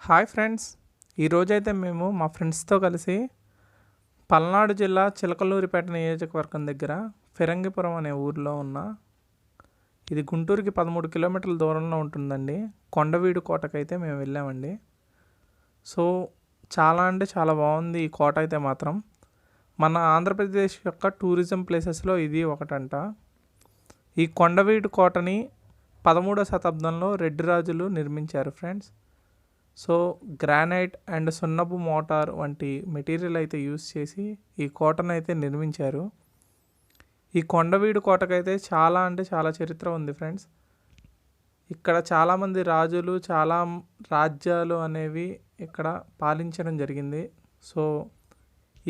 Hi friends. ఈరోజైతే మేము మా ఫ్రెండ్స్తో కలిసి పల్నాడు జిల్లా చిలకలూరిపేట నియోజకవర్గం దగ్గర ఫిరంగిపురం అనే ఊరిలో ఉన్న ఇది గుంటూరుకి 13 కిలోమీటర్ల దూరంలో ఉంటుందండి. కొండవీడు కోటకైతే మేము వెళ్ళామండి. సో చాలా అంటే చాలా బాగుంది ఈ కోట అయితే మాత్రం. మన ఆంధ్రప్రదేశ్ యొక్క టూరిజం ప్లేసెస్లో ఇది ఒకటంట. ఈ కొండవీడు కోటని 13వ శతాబ్దంలో రెడ్డి రాజులు నిర్మించారు ఫ్రెండ్స్. సో గ్రానైట్ అండ్ సున్నపు మోటార్ వంటి మెటీరియల్ అయితే యూస్ చేసి ఈ కోటను అయితే నిర్మించారు. ఈ కొండవీడు కోటకైతే చాలా అంటే చాలా చరిత్ర ఉంది ఫ్రెండ్స్. ఇక్కడ చాలామంది రాజులు చాలా రాజ్యాలు అనేవి ఇక్కడ పాలించడం జరిగింది. సో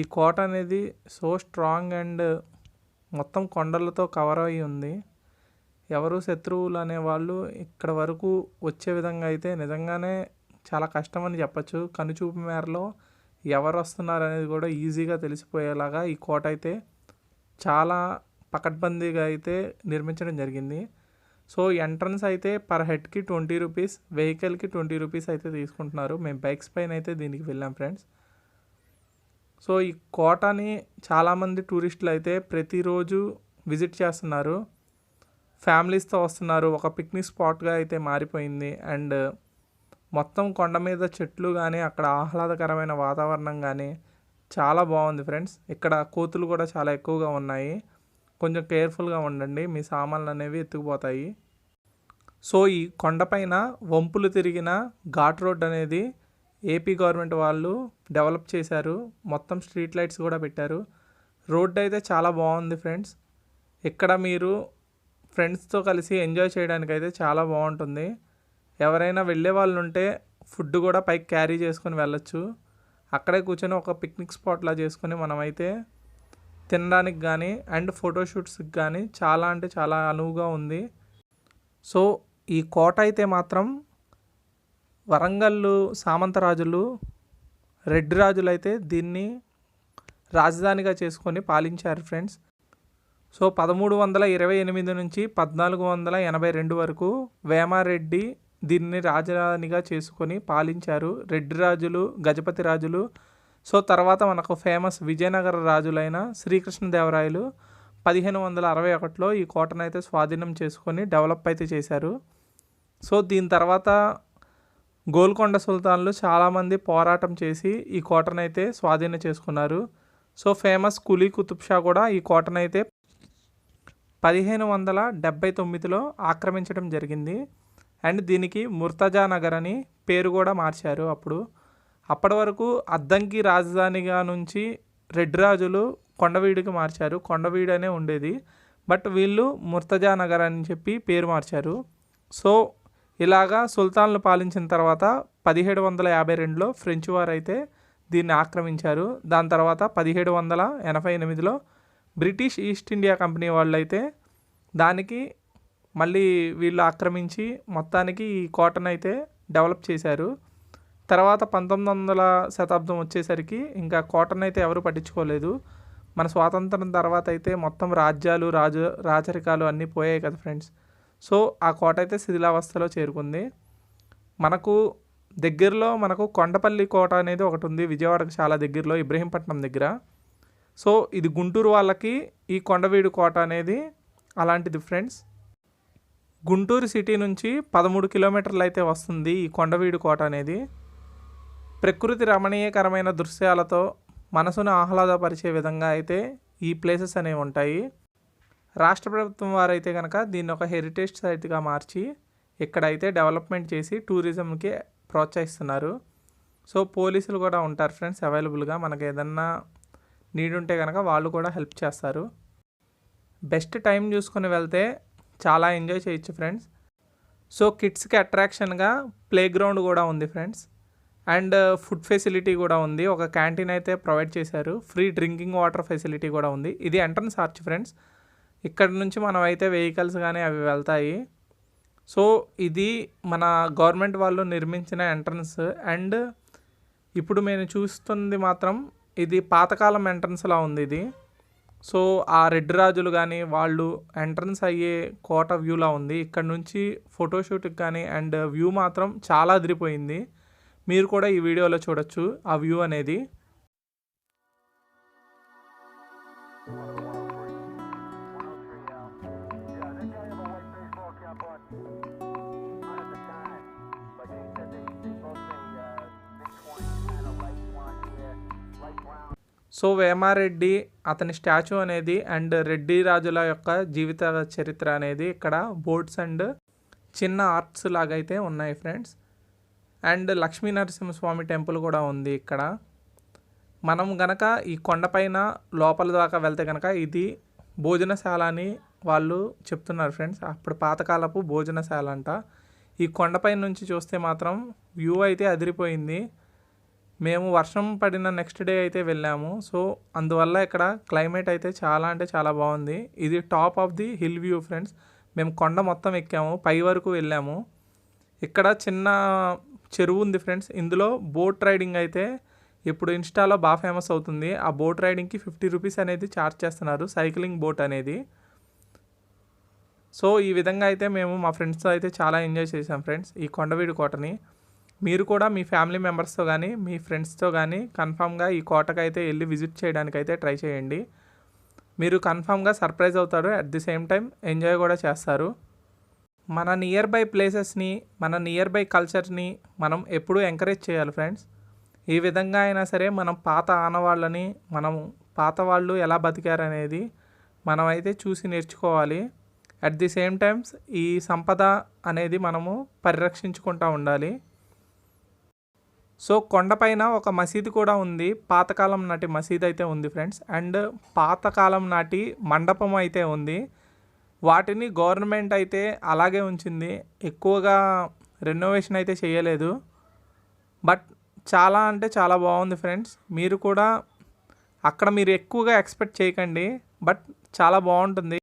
ఈ కోట అనేది సో స్ట్రాంగ్ అండ్ మొత్తం కొండలతో కవర్ అయి ఉంది. ఎవరు శత్రువులు అనేవాళ్ళు ఇక్కడ వరకు వచ్చే విధంగా అయితే నిజంగానే చాలా కష్టం అని చెప్పచ్చు. కనుచూపు మేరలో ఎవరు వస్తున్నారు అనేది కూడా ఈజీగా తెలిసిపోయేలాగా ఈ కోట అయితే చాలా పకడ్బందీగా అయితే నిర్మించడం జరిగింది. సో ఎంట్రన్స్ అయితే పర్ హెడ్కి 20 రూపీస్, వెహికల్కి 20 రూపీస్ అయితే తీసుకుంటున్నారు. మేము బైక్స్ పైన అయితే దీనికి వెళ్ళాం ఫ్రెండ్స్. సో ఈ కోటని చాలామంది టూరిస్టులు అయితే ప్రతిరోజు విజిట్ చేస్తున్నారు. ఫ్యామిలీస్తో వస్తున్నారు. ఒక పిక్నిక్ స్పాట్గా అయితే మారిపోయింది. అండ్ మొత్తం కొండ మీద చెట్లు కానీ అక్కడ ఆహ్లాదకరమైన వాతావరణం కానీ చాలా బాగుంది ఫ్రెండ్స్. ఇక్కడ కోతులు కూడా చాలా ఎక్కువగా ఉన్నాయి. కొంచెం కేర్ఫుల్గా ఉండండి, మీ సామాన్లు అనేవి ఎత్తుకుపోతాయి. సో ఈ కొండపైన వంపులు తిరిగిన ఘాట్ రోడ్ అనేది ఏపీ గవర్నమెంట్ వాళ్ళు డెవలప్ చేశారు. మొత్తం స్ట్రీట్ లైట్స్ కూడా పెట్టారు. రోడ్ అయితే చాలా బాగుంది ఫ్రెండ్స్. ఇక్కడ మీరు ఫ్రెండ్స్తో కలిసి ఎంజాయ్ చేయడానికి అయితే చాలా బాగుంటుంది. ఎవరైనా వెళ్ళే వాళ్ళు ఉంటే ఫుడ్ కూడా పైకి క్యారీ చేసుకొని వెళ్ళొచ్చు. అక్కడే కూర్చొని ఒక పిక్నిక్ స్పాట్లా చేసుకొని మనమైతే తినడానికి కానీ అండ్ ఫోటోషూట్స్కి కానీ చాలా అంటే చాలా అనువుగా ఉంది. సో ఈ కోట అయితే మాత్రం వరంగల్ సామంతరాజులు, రెడ్డి రాజులు అయితే దీన్ని రాజధానిగా చేసుకొని పాలించారు ఫ్రెండ్స్. సో 1328 నుంచి 1482 వరకు వేమారెడ్డి దీన్ని రాజధానిగా చేసుకొని పాలించారు రెడ్డి రాజులు, గజపతి రాజులు. సో తర్వాత మనకు ఫేమస్ విజయనగర రాజులైన శ్రీకృష్ణదేవరాయలు 1561లో ఈ కోటను అయితే స్వాధీనం చేసుకొని డెవలప్ అయితే చేశారు. సో దీని తర్వాత గోల్కొండ సుల్తాన్లు చాలామంది పోరాటం చేసి ఈ కోటను అయితే స్వాధీనం చేసుకున్నారు. సో ఫేమస్ కులీ కుతుబ్ షా కూడా ఈ కోటనైతే 1579లో ఆక్రమించడం జరిగింది. అండ్ దీనికి ముర్తజా నగర్ అని పేరు కూడా మార్చారు. అప్పటి వరకు అద్దంకి రాజధానిగా నుంచి రెడ్డి రాజులు కొండవీడుకి మార్చారు. కొండవీడు అనే ఉండేది, బట్ వీళ్ళు ముర్తజా నగర్ అని చెప్పి పేరు మార్చారు. సో ఇలాగా సుల్తాన్లు పాలించిన తర్వాత 1752లో ఫ్రెంచ్ వారు అయితే దీన్ని ఆక్రమించారు. దాని తర్వాత 1788లో బ్రిటిష్ ఈస్ట్ ఇండియా కంపెనీ వాళ్ళు అయితే దానికి మళ్ళీ వీళ్ళు ఆక్రమించి మొత్తానికి ఈ కోటను అయితే డెవలప్ చేశారు. తర్వాత 19వ శతాబ్దం వచ్చేసరికి ఇంకా కోటను అయితే ఎవరు పట్టించుకోలేదు. మన స్వాతంత్రం తర్వాత అయితే మొత్తం రాజ్యాలు రాజరికాలు అన్నీ పోయాయి కదా ఫ్రెండ్స్. సో ఆ కోట అయితే శిథిలావస్థలో చేరుకుంది. మనకు దగ్గరలో మనకు కొండపల్లి కోట అనేది ఒకటి ఉంది, విజయవాడకు చాలా దగ్గరలో, ఇబ్రహీంపట్నం దగ్గర. సో ఇది గుంటూరు వాళ్ళకి ఈ కొండవీడు కోట అనేది అలాంటిది ఫ్రెండ్స్. గుంటూరు సిటీ నుంచి 13 కిలోమీటర్లు అయితే వస్తుంది ఈ కొండవీడు కోట అనేది. ప్రకృతి రమణీయకరమైన దృశ్యాలతో మనసును ఆహ్లాదపరిచే విధంగా అయితే ఈ ప్లేసెస్ అనేవి ఉంటాయి. రాష్ట్ర ప్రభుత్వం వారైతే కనుక దీన్ని ఒక హెరిటేజ్ సైట్గా మార్చి ఇక్కడైతే డెవలప్మెంట్ చేసి టూరిజంకి ప్రోత్సహిస్తున్నారు. సో పోలీసులు కూడా ఉంటారు ఫ్రెండ్స్ అవైలబుల్గా. మనకు ఏదన్నా నీడ్ ఉంటే కనుక వాళ్ళు కూడా హెల్ప్ చేస్తారు. బెస్ట్ టైం చూసుకొని వెళ్తే చాలా ఎంజాయ్ చేయొచ్చు ఫ్రెండ్స్. సో కిడ్స్కి అట్రాక్షన్గా ప్లే గ్రౌండ్ కూడా ఉంది ఫ్రెండ్స్. అండ్ ఫుడ్ ఫెసిలిటీ కూడా ఉంది. ఒక క్యాంటీన్ అయితే ప్రొవైడ్ చేశారు. ఫ్రీ డ్రింకింగ్ వాటర్ ఫెసిలిటీ కూడా ఉంది. ఇది ఎంట్రన్స్ ఆర్చ్ ఫ్రెండ్స్. ఇక్కడ నుంచి మనం అయితే వెహికల్స్ కానీ అవి వెళ్తాయి. సో ఇది మన గవర్నమెంట్ వాళ్ళు నిర్మించిన ఎంట్రన్స్. అండ్ ఇప్పుడు మేము చూస్తుంది మాత్రం ఇది పాతకాలం ఎంట్రన్స్లా ఉంది ఇది. సో ఆ రెడ్డి రాజులు కానీ వాళ్ళు ఎంట్రన్స్ అయ్యే కోట వ్యూలా ఉంది. ఇక్కడ నుంచి ఫోటోషూట్కి కానీ అండ్ వ్యూ మాత్రం చాలా అదిరిపోయింది. మీరు కూడా ఈ వీడియోలో చూడొచ్చు ఆ వ్యూ అనేది. సో వేమారెడ్డి అతని స్టాచ్యూ అనేది అండ్ రెడ్డి రాజుల యొక్క జీవిత చరిత్ర అనేది ఇక్కడ బోర్డ్స్ అండ్ చిన్న ఆర్ట్స్ లాగా అయితే ఉన్నాయి friends. And Lakshmi Narasimhaswamy temple కూడా ఉంది ఇక్కడ. మనం గనక ఈ కొండపైన లోపల దాకా వెళ్తే కనుక ఇది భోజనశాల అని వాళ్ళు చెప్తున్నారు ఫ్రెండ్స్. అప్పుడు పాతకాలపు భోజనశాల అంట. ఈ కొండపై నుంచి చూస్తే మాత్రం వ్యూ అయితే అదిరిపోయింది. మేము వర్షం పడిన నెక్స్ట్ డే అయితే వెళ్ళాము. సో అందువల్ల ఇక్కడ క్లైమేట్ అయితే చాలా అంటే చాలా బాగుంది. ఇది top of the hill view friends. మేము కొండ మొత్తం ఎక్కాము, పై వరకు వెళ్ళాము. ఇక్కడ చిన్న చెరువు ఉంది ఫ్రెండ్స్. ఇందులో బోట్ రైడింగ్ అయితే ఇప్పుడు ఇన్స్టాలో బాగా ఫేమస్ అవుతుంది. ఆ బోట్ రైడింగ్కి 50 రూపీస్ అనేది ఛార్జ్ చేస్తున్నారు, సైక్లింగ్ బోట్ అనేది. సో ఈ విధంగా అయితే మేము మా ఫ్రెండ్స్తో అయితే చాలా ఎంజాయ్ చేసాం ఫ్రెండ్స్ ఈ కొండవీడు కోటని. మీరు కూడా మీ ఫ్యామిలీ మెంబర్స్తో కానీ మీ ఫ్రెండ్స్తో కానీ కన్ఫామ్గా ఈ కోటకైతే వెళ్ళి విజిట్ చేయడానికి అయితే ట్రై చేయండి. మీరు కన్ఫామ్గా సర్ప్రైజ్ అవుతారు, at the same time enjoy కూడా చేస్తారు. మన నియర్ బై ప్లేసెస్ని, మన నియర్ బై కల్చర్ని మనం ఎప్పుడూ ఎంకరేజ్ చేయాలి ఫ్రెండ్స్. ఈ విధంగా అయినా సరే మనం పాత ఆనవాళ్ళని, మనం పాత వాళ్ళు ఎలా బతికారనేది మనం అయితే చూసి నేర్చుకోవాలి. అట్ ది సేమ్ టైమ్స్ ఈ సంపద అనేది మనము పరిరక్షించుకుంటూ ఉండాలి. సో కొండపైన ఒక మసీదు కూడా ఉంది, పాతకాలం నాటి మసీదు అయితే ఉంది ఫ్రెండ్స్. అండ్ పాతకాలం నాటి మండపం అయితే ఉంది. వాటిని గవర్నమెంట్ అయితే అలాగే ఉంచింది, ఎక్కువగా రెనోవేషన్ అయితే చేయలేదు. బట్ చాలా అంటే చాలా బాగుంది ఫ్రెండ్స్. మీరు కూడా అక్కడ మీరు ఎక్కువగా ఎక్స్పెక్ట్ చేయకండి, బట్ చాలా బాగుంటుంది.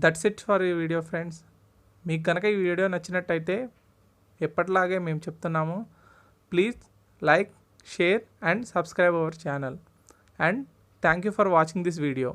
దట్స్ ఇట్ ఫర్ ఈ వీడియో ఫ్రెండ్స్. మీకు కనుక ఈ వీడియో నచ్చినట్టయితే ఎప్పటిలాగే మేము చెప్తున్నాము, please like, share and subscribe our channel. And thank you for watching this video.